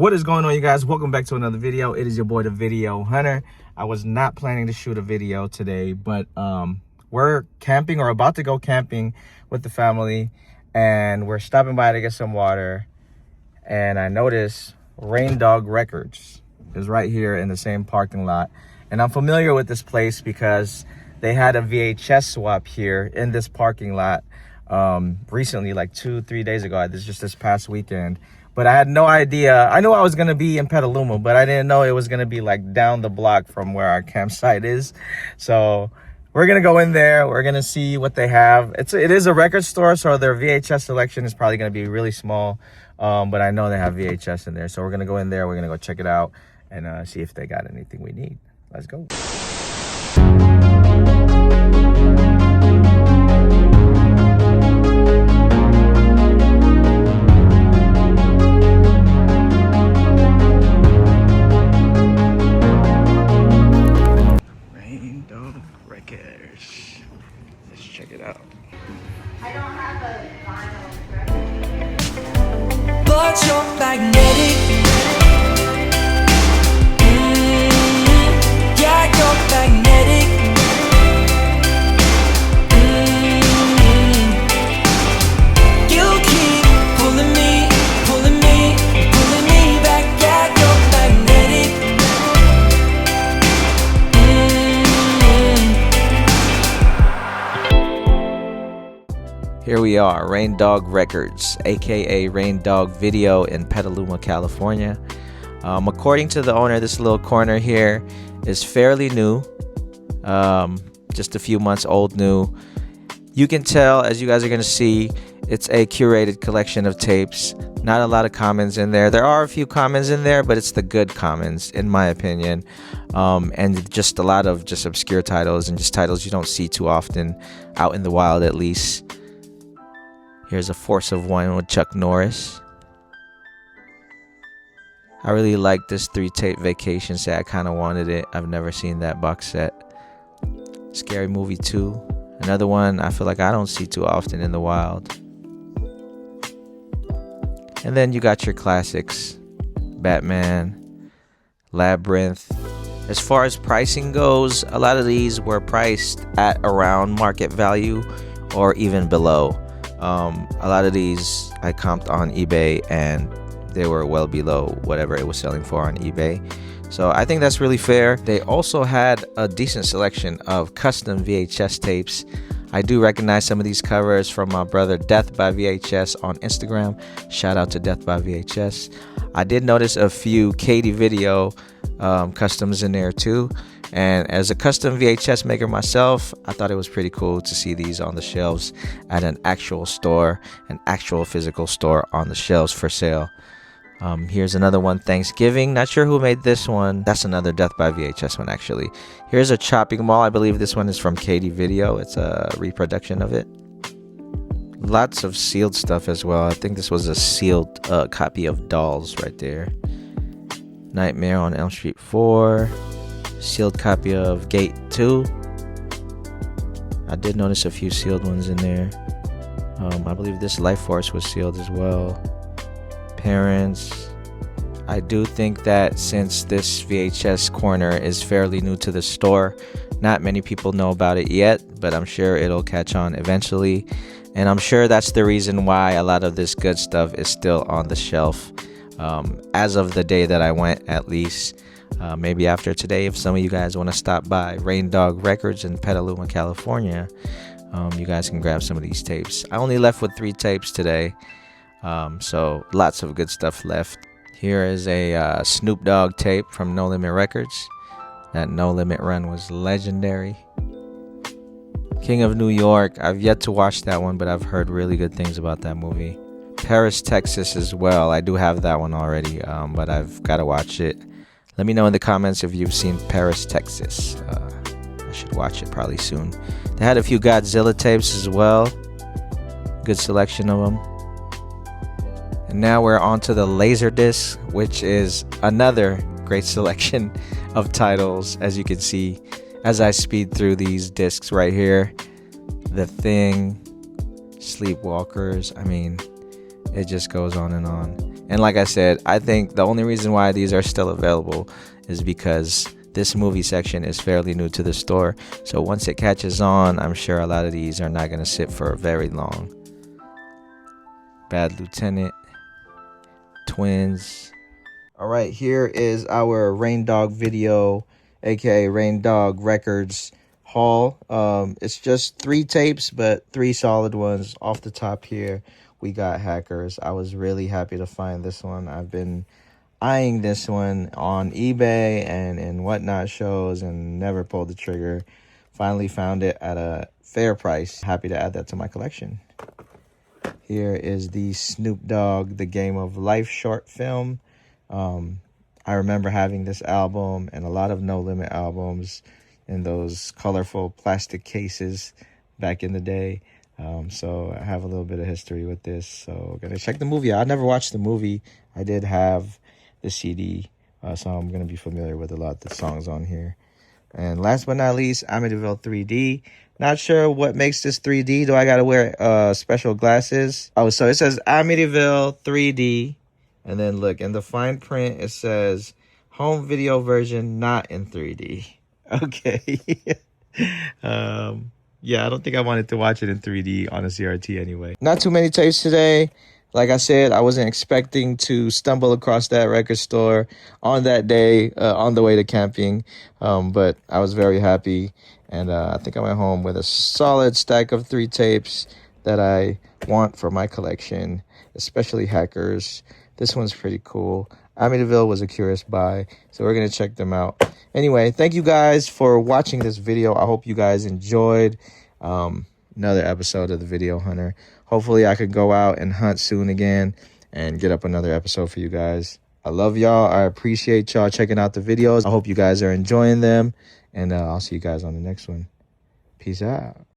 What is going on, you guys? Welcome back to another video. It is your boy, the Video Hunter. I was not planning to shoot a video today, but we're camping or about to go camping with the family, and we're stopping by to get some water. And I noticed Rain Dog Records is right here in the same parking lot. And I'm familiar with this place because they had a VHS swap here in this parking lot recently, like 2-3 days ago. This past weekend. But I had no idea. I knew I was going to be in Petaluma, but I didn't know it was going to be like down the block from where our campsite is. So we're going to go in there. We're going to see what they have. It is a record store, so their VHS selection is probably going to be really small. But I know they have VHS in there. So we're going to go in there. We're going to go check it out and see if they got anything we need. Let's go. Let's check it out. I don't have a vinyl record. But you're magnetic. Yeah, you're magnetic. You keep pulling me back. Yeah, you're magnetic. Here we are, Rain Dog Records, aka Rain Dog Video in Petaluma, California. According to the owner, this little corner here is fairly new, just a few months old new. You can tell, as you guys are going to see, it's a curated collection of tapes. Not a lot of commons in there. There are a few commons in there, but it's the good commons, in my opinion. And just a lot of just obscure titles and just titles you don't see too often out in the wild, at least. Here's A Force of One with Chuck Norris. I really like this 3-tape vacation set. I kind of wanted it. I've never seen that box set. Scary Movie 2. Another one I feel like I don't see too often in the wild. And then you got your classics. Batman, Labyrinth. As far as pricing goes, a lot of these were priced at around market value or even below. A lot of these I comped on eBay and they were well below whatever it was selling for on eBay. So I think that's really fair. They also had a decent selection of custom VHS tapes. I do recognize some of these covers from my brother Death by VHS on Instagram. Shout out to Death by VHS. I did notice a few Katie Video customs in there too. And as a custom VHS maker myself, I thought it was pretty cool to see these on the shelves at an actual store, an actual physical store on the shelves for sale. Here's another one, Thanksgiving. Not sure who made this one. That's another Death by VHS one, actually. Here's a Chopping Mall. I believe this one is from Katie Video. It's a reproduction of it. Lots of sealed stuff as well. I think this was a sealed copy of Dolls right there. Nightmare on Elm Street 4. Sealed copy of Gate 2. I did notice a few sealed ones in there. I believe this Life Force was sealed as well. Parents. I do think that since this VHS corner is fairly new to the store, not many people know about it yet, but I'm sure it'll catch on eventually. And I'm sure that's the reason why a lot of this good stuff is still on the shelf. As of the day that I went, at least. Maybe after today, if some of you guys want to stop by Rain Dog Records in Petaluma, California, you guys can grab some of these tapes. I only left with 3 tapes today, so lots of good stuff left. Here is a Snoop Dogg tape from No Limit Records. That No Limit run was legendary. King of New York. I've yet to watch that one, but I've heard really good things about that movie. Paris, Texas as well. I do have that one already, but I've got to watch it. Let me know in the comments if you've seen Paris, Texas. I should watch it probably soon. They had a few Godzilla tapes as well. Good selection of them. And now we're on to the Laserdisc, which is another great selection of titles, as you can see as I speed through these discs right here. The Thing, Sleepwalkers. I mean, it just goes on and on. And like I said, I think the only reason why these are still available is because this movie section is fairly new to the store. So once it catches on, I'm sure a lot of these are not going to sit for very long. Bad Lieutenant, Twins. All right, here is our Rain Dog video, aka Rain Dog Records haul. It's just 3 tapes, but 3 solid ones. Off the top here, we got Hackers. I was really happy to find this one. I've been eyeing this one on eBay and in whatnot shows and never pulled the trigger. Finally found it at a fair price. Happy to add that to my collection. Here is the Snoop Dogg The Game of Life short film. I remember having this album and a lot of No Limit albums in those colorful plastic cases back in the day. So I have a little bit of history with this. So gonna check the movie out. I never watched the movie. I did have the CD, so I'm gonna be familiar with a lot of the songs on here. And last but not least, Amityville 3D. Not sure what makes this 3D. Do I gotta wear special glasses? Oh, so it says Amityville 3D. And then look, in the fine print, it says home video version not in 3D. Okay. Yeah, I don't think I wanted to watch it in 3D on a CRT anyway. Not too many tapes today. Like I said, I wasn't expecting to stumble across that record store on that day on the way to camping. But I was very happy. And I think I went home with a solid stack of 3 tapes that I want for my collection, especially Hackers. This one's pretty cool. Amityville was a curious buy, so we're going to check them out. Anyway, thank you guys for watching this video. I hope you guys enjoyed another episode of the Video Hunter. Hopefully I could go out and hunt soon again and get up another episode for you guys. I love y'all. I appreciate y'all checking out the videos. I hope you guys are enjoying them, and I'll see you guys on the next one. Peace out.